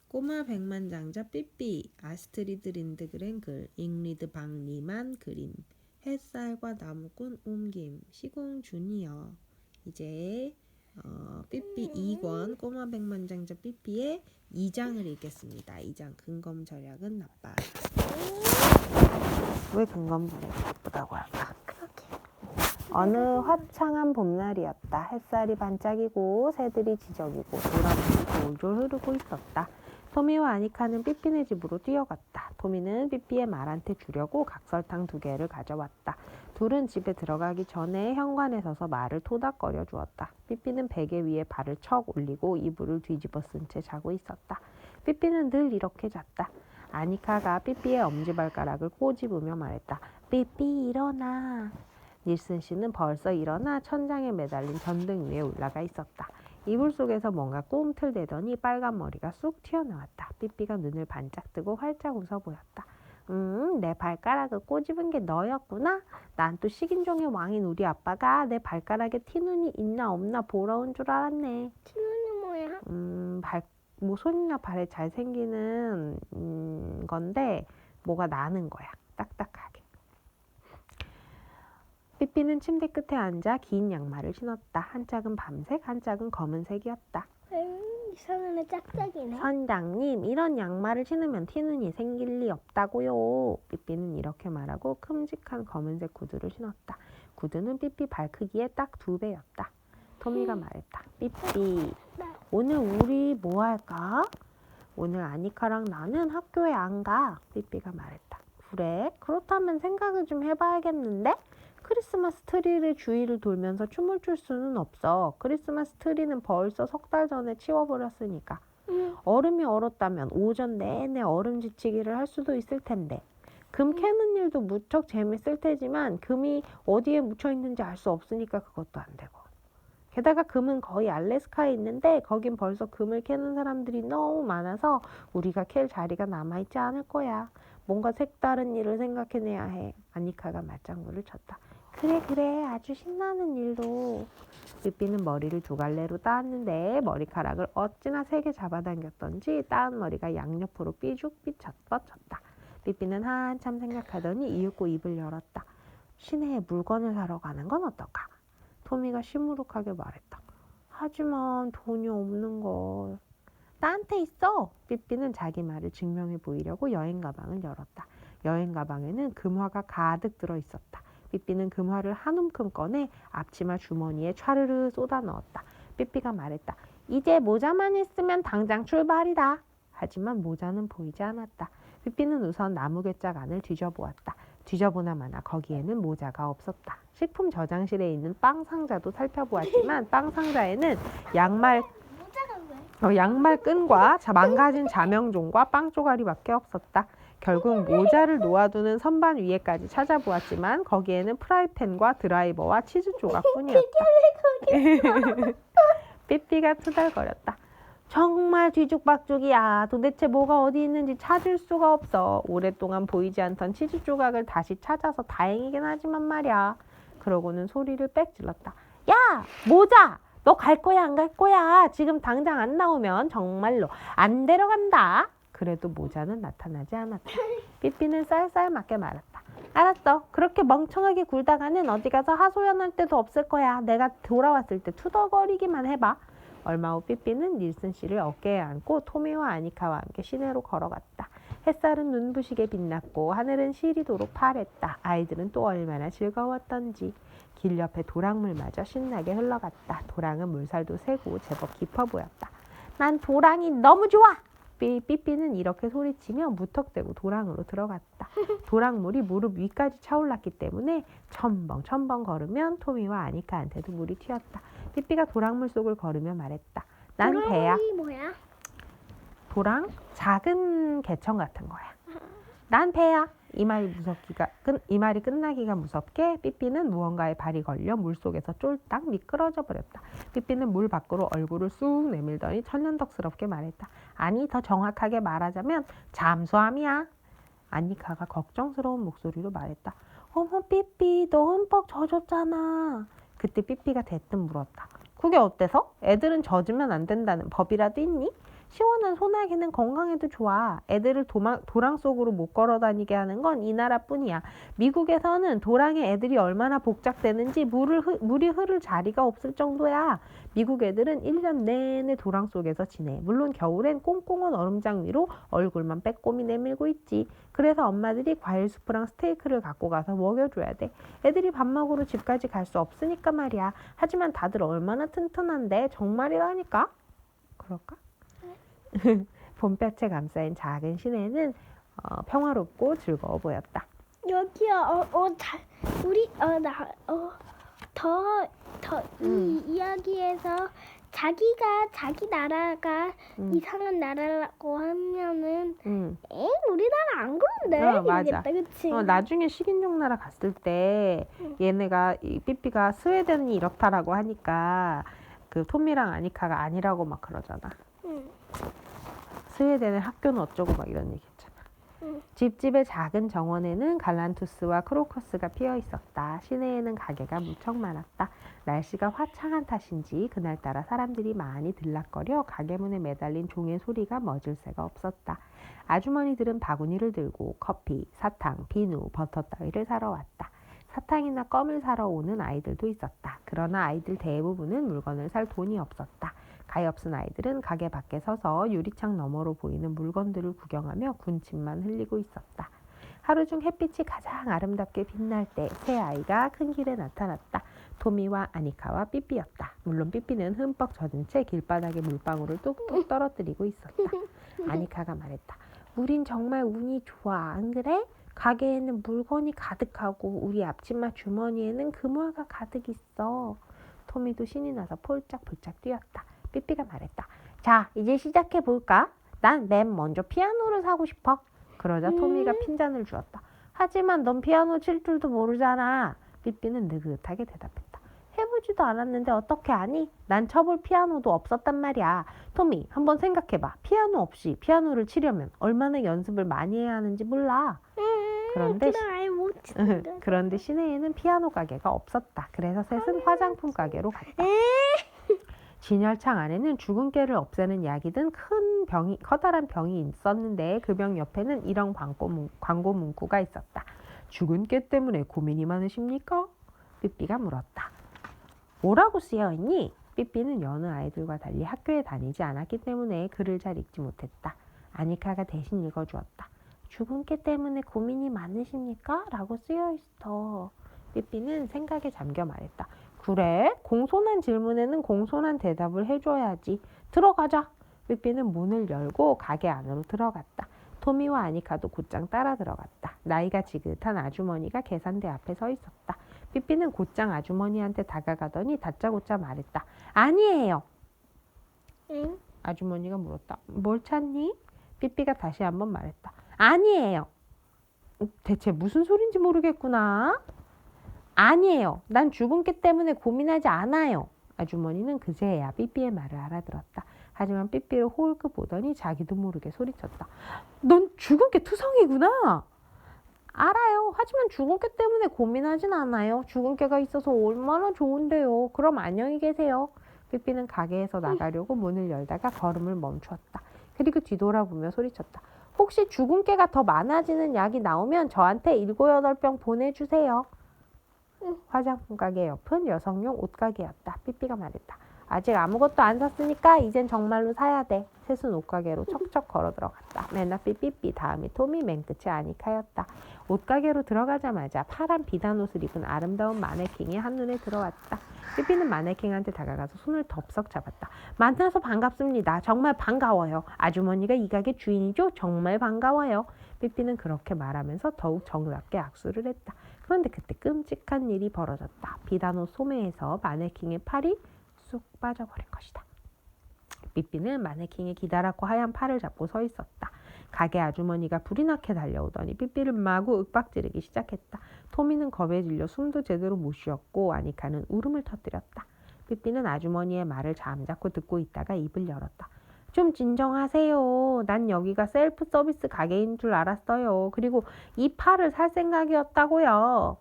꼬마 백만장자 삐삐, 아스트리드 린드그렌 글, 잉리드 방 리만 그림, 햇살과 나무꾼 옮김, 시공 주니어. 이제 삐삐 2권 꼬마 백만장자 삐삐의 2장을 읽겠습니다. 2장 근검 절약은 나빠. 왜 근검 절약이 나쁘다고 할까? 어느 화창한 봄날이었다. 햇살이 반짝이고 새들이 지저귀고 도랑이 졸졸 흐르고 있었다. 토미와 아니카는 삐삐네 집으로 뛰어갔다. 토미는 삐삐의 말한테 주려고 각설탕 2개를 가져왔다. 둘은 집에 들어가기 전에 현관에 서서 말을 토닥거려 주었다. 삐삐는 베개 위에 발을 척 올리고 이불을 뒤집어 쓴 채 자고 있었다. 삐삐는 늘 이렇게 잤다. 아니카가 삐삐의 엄지발가락을 꼬집으며 말했다. 삐삐 일어나. 닐슨 씨는 벌써 일어나 천장에 매달린 전등 위에 올라가 있었다. 이불 속에서 뭔가 꿈틀대더니 빨간 머리가 쑥 튀어나왔다. 삐삐가 눈을 반짝 뜨고 활짝 웃어 보였다. 내 발가락을 꼬집은 게 너였구나? 난 또 식인종의 왕인 우리 아빠가 내 발가락에 티눈이 있나 없나 보러 온 줄 알았네. 티눈이 뭐야? 뭐 손이나 발에 잘 생기는 건데 뭐가 나는 거야. 딱딱하게. 삐삐는 침대 끝에 앉아 긴 양말을 신었다. 한 짝은 밤색, 한 짝은 검은색이었다. 이상한 애 짝짝이네. 선장님, 이런 양말을 신으면 티눈이 생길 리 없다고요. 삐삐는 이렇게 말하고 큼직한 검은색 구두를 신었다. 구두는 삐삐 발 크기의 딱 2배였다. 토미가 말했다. 삐삐, 오늘 우리 뭐 할까? 오늘 아니카랑 나는 학교에 안 가. 삐삐가 말했다. 그래? 그렇다면 생각을 좀 해봐야겠는데? 크리스마스 트리를 주위를 돌면서 춤을 출 수는 없어. 크리스마스 트리는 벌써 3달 전에 치워버렸으니까. 얼음이 얼었다면 오전 내내 얼음 지치기를 할 수도 있을 텐데. 금 캐는 일도 무척 재밌을 테지만 금이 어디에 묻혀 있는지 알 수 없으니까 그것도 안 되고. 게다가 금은 거의 알래스카에 있는데 거긴 벌써 금을 캐는 사람들이 너무 많아서 우리가 캘 자리가 남아있지 않을 거야. 뭔가 색다른 일을 생각해내야 해. 아니카가 맞장구를 쳤다. 그래 아주 신나는 일로. 삐삐는 머리를 2갈래로 따았는데 머리카락을 어찌나 세게 잡아당겼던지 따은 머리가 양옆으로 삐죽삐 뻗쳤다. 삐삐는 한참 생각하더니 이윽고 입을 열었다. 시내에 물건을 사러 가는 건 어떨까? 토미가 시무룩하게 말했다. 하지만 돈이 없는 걸. 나한테 있어. 삐삐는 자기 말을 증명해 보이려고 여행 가방을 열었다. 여행 가방에는 금화가 가득 들어있었다. 삐삐는 금화를 한 움큼 꺼내 앞치마 주머니에 촤르르 쏟아 넣었다. 삐삐가 말했다. 이제 모자만 있으면 당장 출발이다. 하지만 모자는 보이지 않았다. 삐삐는 우선 나무괴짝 안을 뒤져보았다. 뒤져보나 마나 거기에는 모자가 없었다. 식품 저장실에 있는 빵 상자도 살펴보았지만 빵 상자에는 양말 끈과 망가진 자명종과 빵 조가리밖에 없었다. 결국 모자를 놓아두는 선반 위에까지 찾아보았지만 거기에는 프라이팬과 드라이버와 치즈 조각뿐이었다. 삐삐가 투덜거렸다. 정말 뒤죽박죽이야. 도대체 뭐가 어디 있는지 찾을 수가 없어. 오랫동안 보이지 않던 치즈 조각을 다시 찾아서 다행이긴 하지만 말이야. 그러고는 소리를 빽 질렀다. 야! 모자! 너 갈 거야 안 갈 거야? 지금 당장 안 나오면 정말로 안 데려간다. 그래도 모자는 나타나지 않았다. 삐삐는 쌀쌀맞게 말했다. 알았어. 그렇게 멍청하게 굴다가는 어디 가서 하소연할 데도 없을 거야. 내가 돌아왔을 때 투덜거리기만 해봐. 얼마 후 삐삐는 닐슨 씨를 어깨에 안고 토미와 아니카와 함께 시내로 걸어갔다. 햇살은 눈부시게 빛났고 하늘은 시리도록 파랬다. 아이들은 또 얼마나 즐거웠던지. 길 옆에 도랑물마저 신나게 흘러갔다. 도랑은 물살도 세고 제법 깊어 보였다. 난 도랑이 너무 좋아! 삐삐는 이렇게 소리치며 무턱대고 도랑으로 들어갔다. 도랑물이 무릎 위까지 차올랐기 때문에 첨벙첨벙 걸으면 토미와 아니카한테도 물이 튀었다. 삐삐가 도랑물 속을 걸으며 말했다. 난 배야. 뭐야? 도랑? 작은 개천 같은 거야. 난 배야. 이 말이 끝나기가 무섭게 삐삐는 무언가에 발이 걸려 물속에서 쫄딱 미끄러져 버렸다. 삐삐는 물 밖으로 얼굴을 쑥 내밀더니 천연덕스럽게 말했다. 아니, 더 정확하게 말하자면 잠수함이야. 아니카가 걱정스러운 목소리로 말했다. 어머 삐삐, 너 흠뻑 젖었잖아. 그때 삐삐가 대뜸 물었다. 그게 어때서? 애들은 젖으면 안 된다는 법이라도 있니? 시원한 소나기는 건강에도 좋아. 애들을 도랑 속으로 못 걸어 다니게 하는 건 이 나라뿐이야. 미국에서는 도랑에 애들이 얼마나 복잡되는지 물이 흐를 자리가 없을 정도야. 미국 애들은 1년 내내 도랑 속에서 지내. 물론 겨울엔 꽁꽁한 얼음장 위로 얼굴만 빼꼼히 내밀고 있지. 그래서 엄마들이 과일 수프랑 스테이크를 갖고 가서 먹여줘야 돼. 애들이 밥 먹으러 집까지 갈 수 없으니까 말이야. 하지만 다들 얼마나 튼튼한데 정말이라니까. 그럴까? 봄볕에 감싸인 작은 시내는 평화롭고 즐거워 보였다. 여기요. 우리 이 이야기에서 자기 나라가 이상한 나라라고 하면은 우리나라 안 그런데 맞아. 이러겠다, 그치? 나중에 식인종 나라 갔을 때 얘네가 이 삐삐가 스웨덴이 이렇다라고 하니까 그 톰이랑 아니카가 아니라고 막 그러잖아. 스웨덴의 학교는 어쩌고 막 이런 얘기 했잖아. 집집의 작은 정원에는 갈란투스와 크로커스가 피어 있었다. 시내에는 가게가 무척 많았다. 날씨가 화창한 탓인지 그날따라 사람들이 많이 들락거려 가게 문에 매달린 종의 소리가 멎을 새가 없었다. 아주머니들은 바구니를 들고 커피, 사탕, 비누, 버터 따위를 사러 왔다. 사탕이나 껌을 사러 오는 아이들도 있었다. 그러나 아이들 대부분은 물건을 살 돈이 없었다. 가엾은 아이들은 가게 밖에 서서 유리창 너머로 보이는 물건들을 구경하며 군침만 흘리고 있었다. 하루 중 햇빛이 가장 아름답게 빛날 때 세 아이가 큰 길에 나타났다. 토미와 아니카와 삐삐였다. 물론 삐삐는 흠뻑 젖은 채 길바닥에 물방울을 뚝뚝 떨어뜨리고 있었다. 아니카가 말했다. 우린 정말 운이 좋아, 안 그래? 가게에는 물건이 가득하고 우리 앞치마 주머니에는 금화가 가득 있어. 토미도 신이 나서 폴짝폴짝 뛰었다. 삐삐가 말했다. 자, 이제 시작해볼까? 난 맨 먼저 피아노를 사고 싶어. 그러자 토미가 핀잔을 주었다. 하지만 넌 피아노 칠 줄도 모르잖아. 삐삐는 느긋하게 대답했다. 해보지도 않았는데 어떻게 아니? 난 쳐볼 피아노도 없었단 말이야. 토미, 한번 생각해봐. 피아노 없이 피아노를 치려면 얼마나 연습을 많이 해야 하는지 몰라. 그런데 시내에는 피아노 가게가 없었다. 그래서 셋은 화장품 가게로 갔다. 진열창 안에는 죽은 깨를 없애는 약이 든 커다란 병이 있었는데 그 병 옆에는 이런 광고 문구가 있었다. 죽은 깨 때문에 고민이 많으십니까? 삐삐가 물었다. 뭐라고 쓰여있니? 삐삐는 여느 아이들과 달리 학교에 다니지 않았기 때문에 글을 잘 읽지 못했다. 아니카가 대신 읽어주었다. 죽은 깨 때문에 고민이 많으십니까? 라고 쓰여있어. 삐삐는 생각에 잠겨 말했다. 그래? 공손한 질문에는 공손한 대답을 해줘야지. 들어가자. 삐삐는 문을 열고 가게 안으로 들어갔다. 토미와 아니카도 곧장 따라 들어갔다. 나이가 지긋한 아주머니가 계산대 앞에 서 있었다. 삐삐는 곧장 아주머니한테 다가가더니 다짜고짜 말했다. 아니에요. 응? 아주머니가 물었다. 뭘 찾니? 삐삐가 다시 한번 말했다. 아니에요. 대체 무슨 소린지 모르겠구나. 아니에요. 난 죽은 깨 때문에 고민하지 않아요. 아주머니는 그제야 삐삐의 말을 알아들었다. 하지만 삐삐를 호울급 보더니 자기도 모르게 소리쳤다. 넌 죽은 깨 투성이구나. 알아요. 하지만 죽은 깨 때문에 고민하진 않아요. 죽은 깨가 있어서 얼마나 좋은데요. 그럼 안녕히 계세요. 삐삐는 가게에서 나가려고 문을 열다가 걸음을 멈추었다. 그리고 뒤돌아보며 소리쳤다. 혹시 죽은 깨가 더 많아지는 약이 나오면 저한테 7, 8병 보내주세요. 화장품 가게 옆은 여성용 옷가게였다. 삐삐가 말했다. 아직 아무것도 안 샀으니까 이젠 정말로 사야 돼. 셋은 옷가게로 척척 걸어 들어갔다. 맨 앞이 삐삐, 다음이 토미, 맨 끝이 아니카였다. 옷가게로 들어가자마자 파란 비단 옷을 입은 아름다운 마네킹이 한눈에 들어왔다. 삐삐는 마네킹한테 다가가서 손을 덥석 잡았다. 만나서 반갑습니다. 정말 반가워요. 아주머니가 이 가게 주인이죠? 정말 반가워요. 삐삐는 그렇게 말하면서 더욱 정답게 악수를 했다. 그런데 그때 끔찍한 일이 벌어졌다. 비단옷 소매에서 마네킹의 팔이 쑥 빠져버린 것이다. 삐삐는 마네킹의 기다랗고 하얀 팔을 잡고 서 있었다. 가게 아주머니가 불이 나게 달려오더니 삐삐를 마구 윽박지르기 시작했다. 토미는 겁에 질려 숨도 제대로 못 쉬었고 아니카는 울음을 터뜨렸다. 삐삐는 아주머니의 말을 잠자코 듣고 있다가 입을 열었다. 좀 진정하세요. 난 여기가 셀프 서비스 가게인 줄 알았어요. 그리고 이 팔을 살 생각이었다고요.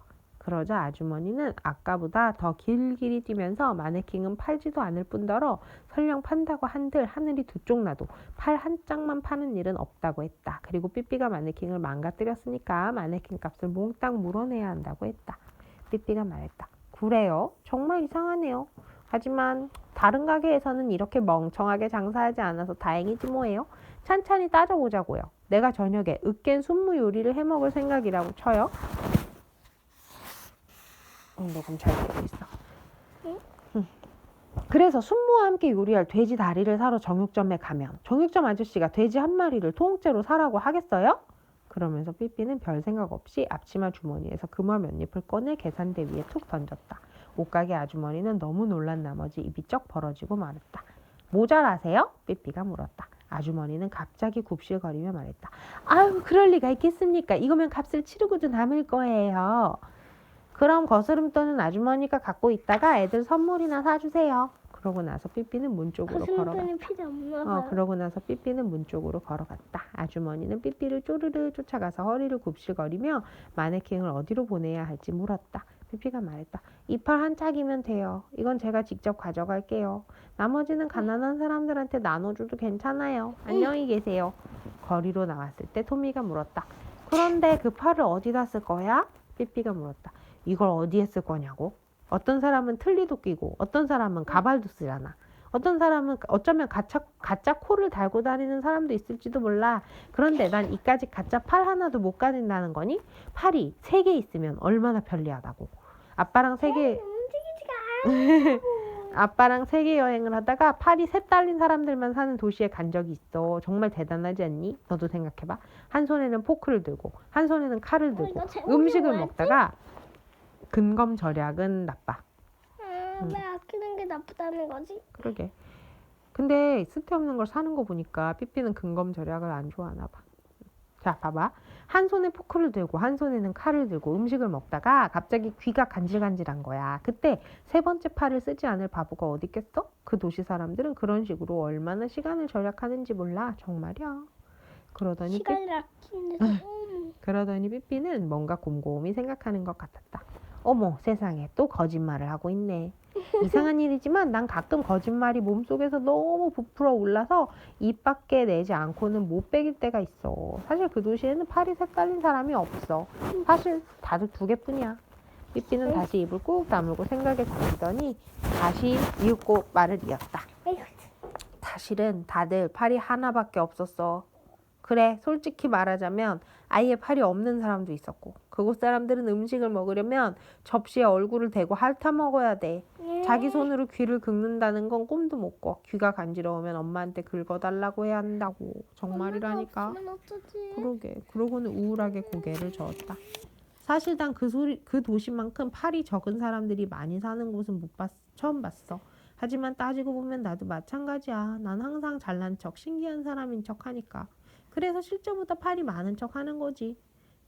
그러자 아주머니는 아까보다 더 길길이 뛰면서 마네킹은 팔지도 않을 뿐더러 설령 판다고 한들 하늘이 두 쪽 나도 팔 한 짝만 파는 일은 없다고 했다. 그리고 삐삐가 마네킹을 망가뜨렸으니까 마네킹 값을 몽땅 물어내야 한다고 했다. 삐삐가 말했다. 그래요? 정말 이상하네요. 하지만 다른 가게에서는 이렇게 멍청하게 장사하지 않아서 다행이지 뭐예요. 찬찬히 따져보자고요. 내가 저녁에 으깬 순무 요리를 해먹을 생각이라고 쳐요. 녹음 잘 되고 있어. 그래서 순무와 함께 요리할 돼지 다리를 사러 정육점에 가면 정육점 아저씨가 돼지 한 마리를 통째로 사라고 하겠어요? 그러면서 삐삐는 별 생각 없이 앞치마 주머니에서 금화 몇 잎을 꺼내 계산대 위에 툭 던졌다. 옷가게 아주머니는 너무 놀란 나머지 입이 쩍 벌어지고 말았다. 모자라세요? 삐삐가 물었다. 아주머니는 갑자기 굽실거리며 말했다. 아유, 그럴 리가 있겠습니까? 이거면 값을 치르고도 남을 거예요. 그럼 거스름 떠는 아주머니가 갖고 있다가 애들 선물이나 사주세요. 그러고 나서 삐삐는 문 쪽으로 걸어갔다. 거스름돈이 필요 없나 봐요. 그러고 나서 삐삐는 문 쪽으로 걸어갔다. 아주머니는 삐삐를 쪼르르 쫓아가서 허리를 굽실거리며 마네킹을 어디로 보내야 할지 물었다. 삐삐가 말했다. 이빨 한 짝이면 돼요. 이건 제가 직접 가져갈게요. 나머지는 가난한 사람들한테 나눠줘도 괜찮아요. 안녕히 계세요. 거리로 나왔을 때 토미가 물었다. 그런데 그 팔을 어디다 쓸 거야? 삐삐가 물었다. 이걸 어디에 쓸 거냐고? 어떤 사람은 틀니도 끼고 어떤 사람은 가발도 쓰잖아. 어떤 사람은 어쩌면 가짜 코를 달고 다니는 사람도 있을지도 몰라. 그런데 난 이까짓 가짜 팔 하나도 못 가진다는 거니? 팔이 3개 있으면 얼마나 편리하다고. 아빠랑 세계 아빠랑 세계 여행을 하다가 팔이 셋 달린 사람들만 사는 도시에 간 적이 있어. 정말 대단하지 않니? 너도 생각해봐. 한 손에는 포크를 들고 한 손에는 칼을 들고 이거 제목이 음식을 뭐였지? 먹다가 근검 절약은 나빠. 왜 아끼는 게 나쁘다는 거지? 그러게. 근데 쓸데없는 걸 사는 거 보니까 삐삐는 근검 절약을 안 좋아하나 봐. 자, 봐봐. 한 손에 포크를 들고 한 손에는 칼을 들고 음식을 먹다가 갑자기 귀가 간질간질한 거야. 그때 3번째 팔을 쓰지 않을 바보가 어디 있겠어? 그 도시 사람들은 그런 식으로 얼마나 시간을 절약하는지 몰라. 정말이야. 그러더니 삐삐는 뭔가 곰곰이 생각하는 것 같았다. 어머, 세상에 또 거짓말을 하고 있네. 이상한 일이지만 난 가끔 거짓말이 몸속에서 너무 부풀어 올라서 입 밖에 내지 않고는 못 베길 때가 있어. 사실 그 도시에는 팔이 색깔린 사람이 없어. 사실 다들 2개뿐이야. 삐삐는 다시 입을 꾹 다물고 생각에 잠기더니 다시 이윽고 말을 이었다. 사실은 다들 팔이 하나밖에 없었어. 그래, 솔직히 말하자면 아예 팔이 없는 사람도 있었고 그곳 사람들은 음식을 먹으려면 접시에 얼굴을 대고 핥아 먹어야 돼. 자기 손으로 귀를 긁는다는 건 꿈도 못 꿔. 귀가 간지러우면 엄마한테 긁어달라고 해야 한다고. 정말이라니까. 그러게. 그러고는 우울하게 고개를 저었다. 사실 난 그 도시만큼 팔이 적은 사람들이 많이 사는 곳은 처음 봤어. 하지만 따지고 보면 나도 마찬가지야. 난 항상 잘난 척, 신기한 사람인 척 하니까. 그래서 실제보다 팔이 많은 척 하는 거지.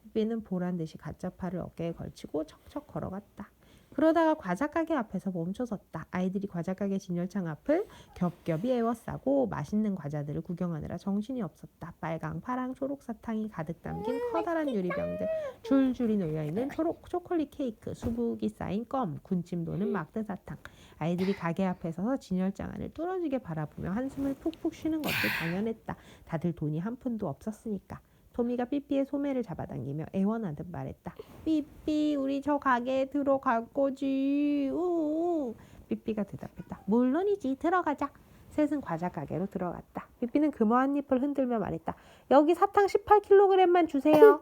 삐삐는 보란듯이 가짜 팔을 어깨에 걸치고 척척 걸어갔다. 그러다가 과자가게 앞에서 멈춰섰다. 아이들이 과자가게 진열창 앞을 겹겹이 에워싸고 맛있는 과자들을 구경하느라 정신이 없었다. 빨강, 파랑, 초록 사탕이 가득 담긴 커다란 유리병들, 줄줄이 놓여있는 초콜릿 케이크, 수북이 쌓인 껌, 군침 도는 막대 사탕. 아이들이 가게 앞에 서서 진열장 안을 뚫어지게 바라보며 한숨을 푹푹 쉬는 것도 당연했다. 다들 돈이 한 푼도 없었으니까. 토미가 삐삐의 소매를 잡아당기며 애원하듯 말했다. 삐삐, 우리 저 가게에 들어갈 거지. 우우. 삐삐가 대답했다. 물론이지, 들어가자. 셋은 과자 가게로 들어갔다. 삐삐는 금화 한 잎을 흔들며 말했다. 여기 사탕 18kg만 주세요.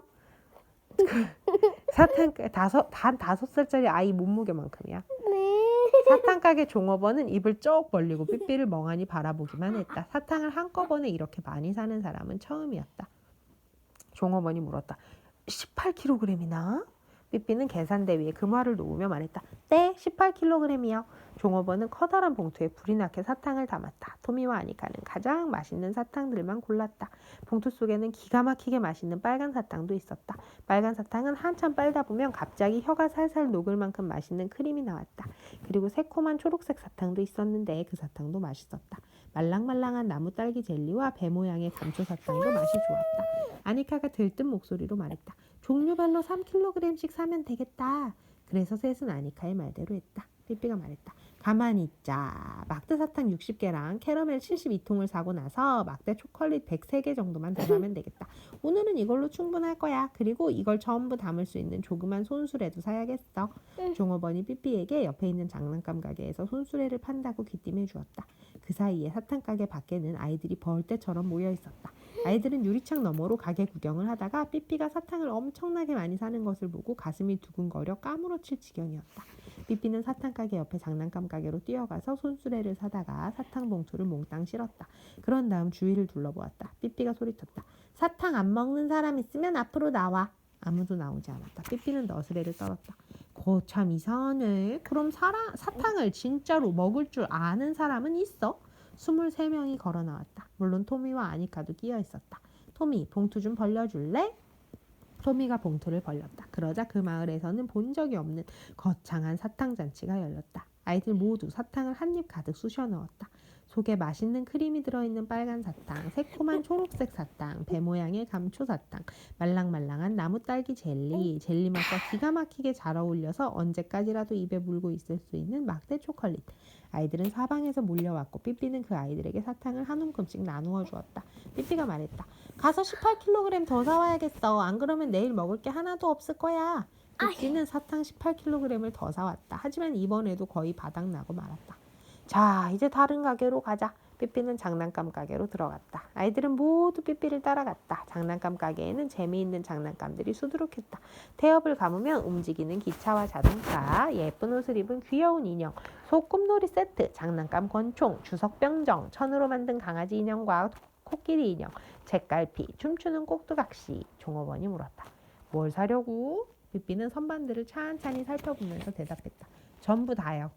사탕 단 5살짜리 아이 몸무게만큼이야. 사탕 가게 종업원은 입을 쩍 벌리고 삐삐를 멍하니 바라보기만 했다. 사탕을 한꺼번에 이렇게 많이 사는 사람은 처음이었다. 종업원이 물었다. 18kg이나? 삐삐는 계산대 위에 금화를 놓으며 말했다. 네, 18kg이요. 종업원은 커다란 봉투에 불이 나게 사탕을 담았다. 토미와 아니카는 가장 맛있는 사탕들만 골랐다. 봉투 속에는 기가 막히게 맛있는 빨간 사탕도 있었다. 빨간 사탕은 한참 빨다 보면 갑자기 혀가 살살 녹을 만큼 맛있는 크림이 나왔다. 그리고 새콤한 초록색 사탕도 있었는데 그 사탕도 맛있었다. 말랑말랑한 나무 딸기 젤리와 배 모양의 감초 사탕도 맛이 좋았다. 아니카가 들뜬 목소리로 말했다. 종류별로 3kg씩 사면 되겠다. 그래서 셋은 아니카의 말대로 했다. 삐삐가 말했다. 가만히 있자. 막대 사탕 60개랑 캐러멜 72통을 사고 나서 막대 초콜릿 103개 정도만 더 사면 되겠다. 오늘은 이걸로 충분할 거야. 그리고 이걸 전부 담을 수 있는 조그만 손수레도 사야겠어. 종업원이 삐삐에게 옆에 있는 장난감 가게에서 손수레를 판다고 귀띔해 주었다. 그 사이에 사탕 가게 밖에는 아이들이 벌떼처럼 모여 있었다. 아이들은 유리창 너머로 가게 구경을 하다가 삐삐가 사탕을 엄청나게 많이 사는 것을 보고 가슴이 두근거려 까무러칠 지경이었다. 삐삐는 사탕 가게 옆에 장난감 가게로 뛰어가서 손수레를 사다가 사탕 봉투를 몽땅 실었다. 그런 다음 주위를 둘러보았다. 삐삐가 소리쳤다. 사탕 안 먹는 사람 있으면 앞으로 나와. 아무도 나오지 않았다. 삐삐는 너스레를 떨었다. 참 이상하네. 그럼 사탕을 진짜로 먹을 줄 아는 사람은 있어? 23명이 걸어 나왔다. 물론 토미와 아니카도 끼어 있었다. 토미, 봉투 좀 벌려줄래? 토미가 봉투를 벌렸다. 그러자 그 마을에서는 본 적이 없는 거창한 사탕 잔치가 열렸다. 아이들 모두 사탕을 한 입 가득 쑤셔 넣었다. 속에 맛있는 크림이 들어있는 빨간 사탕, 새콤한 초록색 사탕, 배 모양의 감초 사탕, 말랑말랑한 나무 딸기 젤리 맛과 기가 막히게 잘 어울려서 언제까지라도 입에 물고 있을 수 있는 막대 초콜릿. 아이들은 사방에서 몰려왔고 삐삐는 그 아이들에게 사탕을 한 움큼씩 나누어 주었다. 삐삐가 말했다. 가서 18kg 더 사와야겠어. 안 그러면 내일 먹을 게 하나도 없을 거야. 삐삐는 사탕 18kg을 더 사왔다. 하지만 이번에도 거의 바닥나고 말았다. 자, 이제 다른 가게로 가자. 삐삐는 장난감 가게로 들어갔다. 아이들은 모두 삐삐를 따라갔다. 장난감 가게에는 재미있는 장난감들이 수두룩했다. 태엽을 감으면 움직이는 기차와 자동차, 예쁜 옷을 입은 귀여운 인형, 소꿉놀이 세트, 장난감 권총, 주석병정, 천으로 만든 강아지 인형과 코끼리 인형, 책갈피, 춤추는 꼭두각시. 종업원이 물었다. 뭘 사려고? 삐삐는 선반들을 찬찬히 살펴보면서 대답했다. 전부 다요.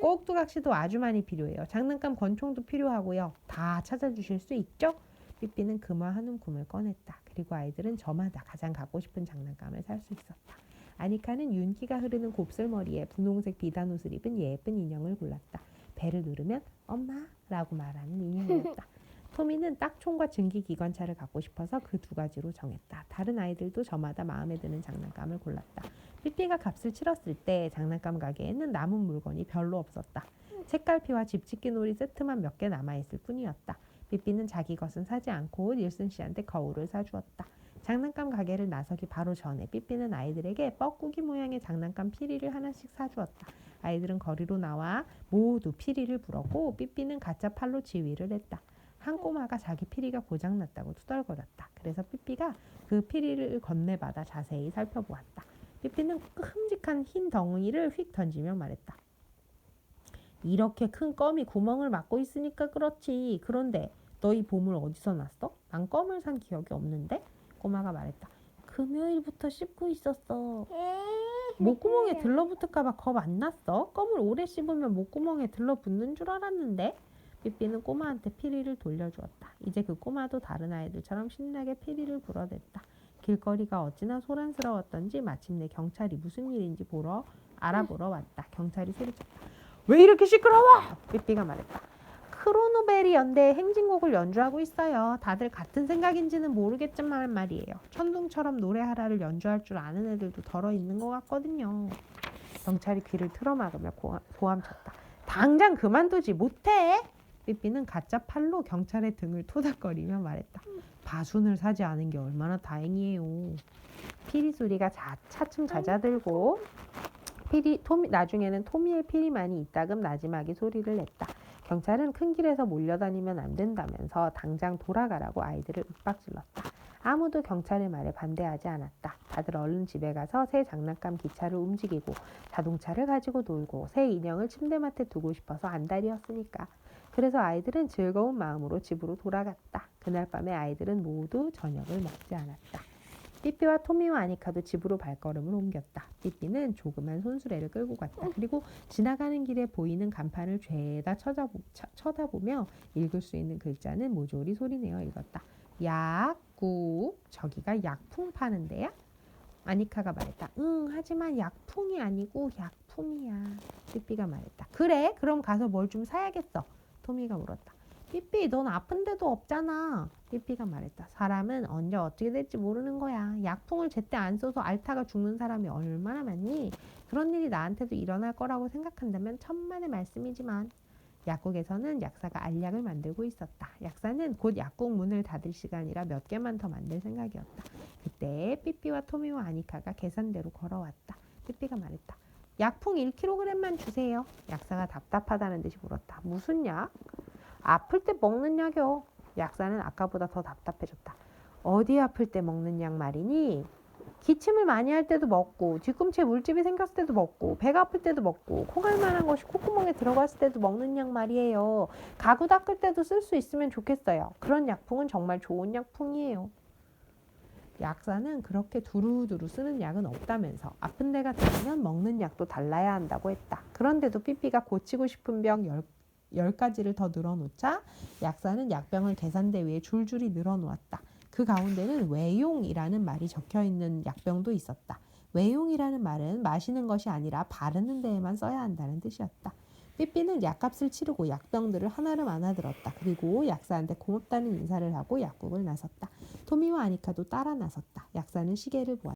꼭두각시도 아주 많이 필요해요. 장난감 권총도 필요하고요. 다 찾아주실 수 있죠? 삐삐는 금화 한 움큼을 꺼냈다. 그리고 아이들은 저마다 가장 갖고 싶은 장난감을 살 수 있었다. 아니카는 윤기가 흐르는 곱슬머리에 분홍색 비단 옷을 입은 예쁜 인형을 골랐다. 배를 누르면 엄마라고 말하는 인형이었다. 토미는 딱총과 증기기관차를 갖고 싶어서 그 두 가지로 정했다. 다른 아이들도 저마다 마음에 드는 장난감을 골랐다. 삐삐가 값을 치렀을 때 장난감 가게에는 남은 물건이 별로 없었다. 책갈피와 집짓기 놀이 세트만 몇 개 남아있을 뿐이었다. 삐삐는 자기 것은 사지 않고 닐슨 씨한테 거울을 사주었다. 장난감 가게를 나서기 바로 전에 삐삐는 아이들에게 뻐꾸기 모양의 장난감 피리를 하나씩 사주었다. 아이들은 거리로 나와 모두 피리를 불었고 삐삐는 가짜 팔로 지휘를 했다. 한 꼬마가 자기 피리가 고장났다고 투덜거렸다. 그래서 삐삐가 그 피리를 건네받아 자세히 살펴보았다. 삐삐는 큼직한 흰 덩이를 휙 던지며 말했다. 이렇게 큰 껌이 구멍을 막고 있으니까 그렇지. 그런데 너 이 보물 어디서 났어? 난 껌을 산 기억이 없는데? 꼬마가 말했다. 금요일부터 씹고 있었어. 목구멍에 들러붙을까 봐 겁 안 났어? 껌을 오래 씹으면 목구멍에 들러붙는 줄 알았는데? 삐삐는 꼬마한테 피리를 돌려주었다. 이제 그 꼬마도 다른 아이들처럼 신나게 피리를 불어댔다. 길거리가 어찌나 소란스러웠던지 마침내 경찰이 무슨 일인지 알아보러 왔다. 경찰이 소리쳤다. 왜 이렇게 시끄러워? 삐삐가 말했다. 크로노베리 연대의 행진곡을 연주하고 있어요. 다들 같은 생각인지는 모르겠지만 말이에요. 천둥처럼 노래하라를 연주할 줄 아는 애들도 덜어 있는 것 같거든요. 경찰이 귀를 틀어막으며 고함쳤다. 당장 그만두지 못해? 삐삐는 가짜 팔로 경찰의 등을 토닥거리며 말했다. 바순을 사지 않은 게 얼마나 다행이에요. 피리 소리가 차츰 잦아들고 나중에는 토미의 피리만이 이따금 나지막이 소리를 냈다. 경찰은 큰 길에서 몰려다니면 안 된다면서 당장 돌아가라고 아이들을 윽박질렀다. 아무도 경찰의 말에 반대하지 않았다. 다들 얼른 집에 가서 새 장난감 기차를 움직이고 자동차를 가지고 놀고 새 인형을 침대맡에 두고 싶어서 안달이었으니까. 그래서 아이들은 즐거운 마음으로 집으로 돌아갔다. 그날 밤에 아이들은 모두 저녁을 먹지 않았다. 삐삐와 토미와 아니카도 집으로 발걸음을 옮겼다. 삐삐는 조그만 손수레를 끌고 갔다. 그리고 지나가는 길에 보이는 간판을 죄다 쳐다보며 읽을 수 있는 글자는 모조리 소리내어 읽었다. 약국, 저기가 약품 파는 데야? 아니카가 말했다. 하지만 약풍이 아니고 약품이야. 삐삐가 말했다. 그래? 그럼 가서 뭘 좀 사야겠어. 토미가 물었다. 삐삐, 넌 아픈 데도 없잖아. 삐삐가 말했다. 사람은 언제 어떻게 될지 모르는 거야. 약품을 제때 안 써서 앓다가 죽는 사람이 얼마나 많니? 그런 일이 나한테도 일어날 거라고 생각한다면 천만의 말씀이지만. 약국에서는 약사가 알약을 만들고 있었다. 약사는 곧 약국 문을 닫을 시간이라 몇 개만 더 만들 생각이었다. 그때 삐삐와 토미와 아니카가 계산대로 걸어왔다. 삐삐가 말했다. 약품 1kg만 주세요. 약사가 답답하다는 듯이 물었다. 무슨 약? 아플 때 먹는 약이요. 약사는 아까보다 더 답답해졌다. 어디 아플 때 먹는 약 말이니? 기침을 많이 할 때도 먹고, 뒤꿈치에 물집이 생겼을 때도 먹고, 배가 아플 때도 먹고, 콩알만한 것이 콧구멍에 들어갔을 때도 먹는 약 말이에요. 가구 닦을 때도 쓸 수 있으면 좋겠어요. 그런 약품은 정말 좋은 약품이에요. 약사는 그렇게 두루두루 쓰는 약은 없다면서 아픈 데가 다르면 먹는 약도 달라야 한다고 했다. 그런데도 삐삐가 고치고 싶은 병 10가지를 더 늘어놓자 약사는 약병을 계산대 위에 줄줄이 늘어놓았다. 그 가운데는 외용이라는 말이 적혀있는 약병도 있었다. 외용이라는 말은 마시는 것이 아니라 바르는 데에만 써야 한다는 뜻이었다. 삐삐는 약값을 치르고 약병들을 하나를 안아 들었다. 그리고 약사한테 고맙다는 인사를 하고 약국을 나섰다. 토미와 아니카도 따라 나섰다. 약사는 시계를 보았다.